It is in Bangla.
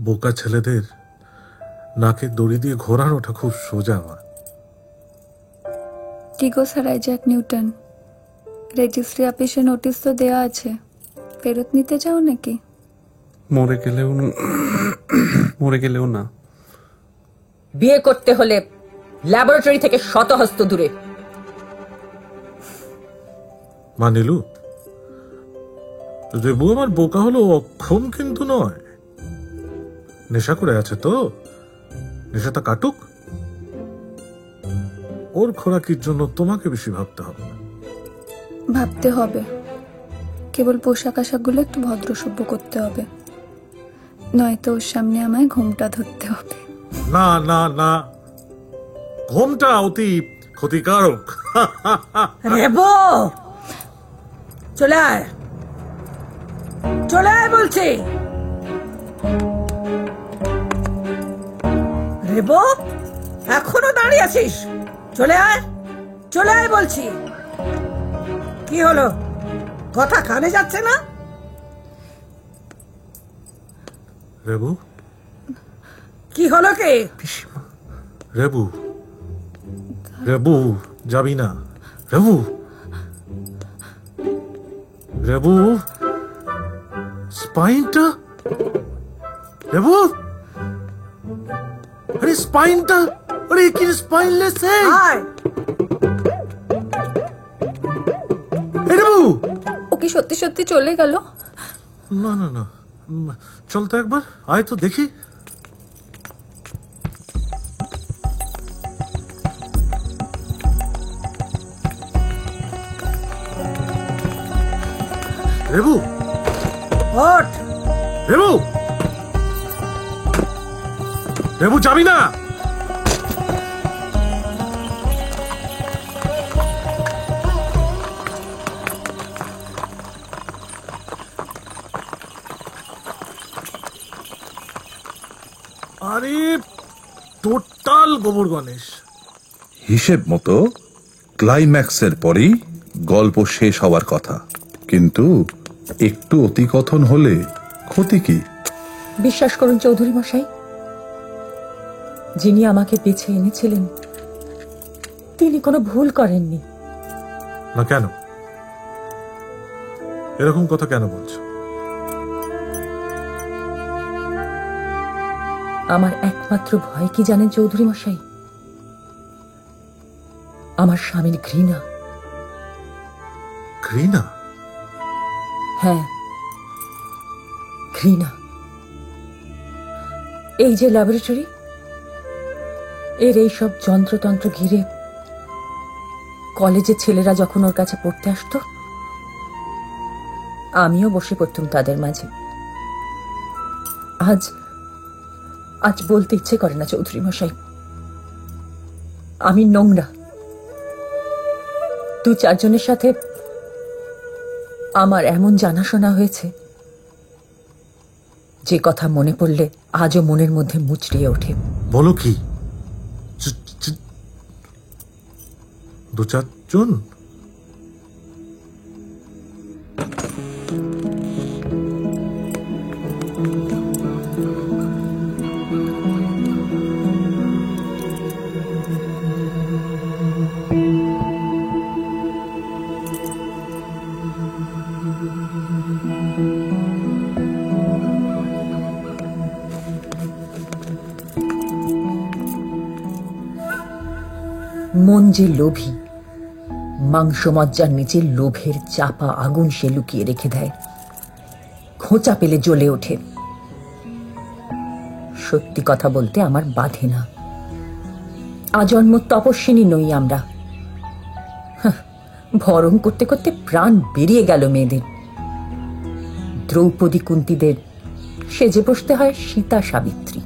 বোকা ছেলেদের নাকে দড়ি দিয়ে ঘোরানোটা খুব সোজা মা। কি গো স্যার আইজ্যাক নিউটন, রেজিস্ট্রি অফিসে নোটিশ তো দেওয়া আছে, ফেরত নিতে চাও নাকি? মরে গেলেও না। বিয়ে করতে হলে ল্যাবরেটরি থেকে শতহস্ত দূরে। মা নীলু, রেবু আমার বোকা হলো অক্ষম কিন্তু নয়। নেশা করে আছে তো, নেশাটা কাটুক। ওর খোরাকির জন্য তোমাকে বেশি ভাবতে হবে না। ভাবতে হবে, কেবল পোশাক আশাকগুলো একটু ভদ্রসভ্য করতে হবে, নয়তো ওর সামনে আমায় ঘোমটা ধরতে হবে। না না না, ঘোমটা অতি ক্ষতিকারক। রেবো, চলে আয়, চলে আয় বলছি। রেবো, এখনো দাঁড়িয়ে আছিস? চলে আয়, চলে আয় বলছি। কি হলো, কথা কানে যাচ্ছে না? রেবু, কি হলো কি? রেবু, রেবু যাবি না? রেবু, রেবু, স্পাইনটা, রেবু, আরে স্পাইনটা, আরে কি স্পাইনলেস है। আয়। রেবু, ও কি সত্যি সত্যি চলে গেল? না না না, চল তো একবার, আয় তো দেখি। রেবু, ওঠ। রেবু, রেবু যাবি না? আরে টোটাল গোবর গণেশ। হিসেব মতো ক্লাইম্যাক্সের পরেই গল্প শেষ হওয়ার কথা, কিন্তু একটু অতিকথন হলে ক্ষতি কি? বিশ্বাস করুন চৌধুরী মশাই, যিনি আমাকে বেছে এনেছিলেন তিনি কোনো ভুল করেননি। না কেন, এরকম কথা কেন বলছো? আমার একমাত্র ভয় কি জানেন চৌধুরী মশাই? আমার স্বামীর ঘৃণা। ঘৃণা? হ্যাঁ, ঘৃণা। এই যে ল্যাবরেটরি, এর এই সব যন্ত্রতন্ত্র ঘিরে কলেজের ছেলেরা যখন ওর কাছে পড়তে আসতো, আমিও বসে পড়তাম তাদের মাঝে। আজ আজ বলতে ইচ্ছে করে না চৌধুরী মশাই, আমি নোংরা। দু চারজনের সাথে আমার এমন জানাশোনা হয়েছে যে কথা মনে পড়লে আজও মনের মধ্যে মুচড়িয়ে ওঠে। বলো কি? দু চারজন? মন যে লোভী, মাংস মজ্জার নিচে লোভের চাপা আগুন সে লুকিয়ে রেখে দেয়, খোঁচা পেলে জ্বলে ওঠে। সত্যি কথা বলতে আমার বাধে না। আজন্ম তপস্বিনী নই আমরা। ভরণ করতে করতে প্রাণ বেরিয়ে গেল মেয়েদের। দ্রৌপদী কুন্তীদের সেজে বসতে হয় সীতা সাবিত্রী।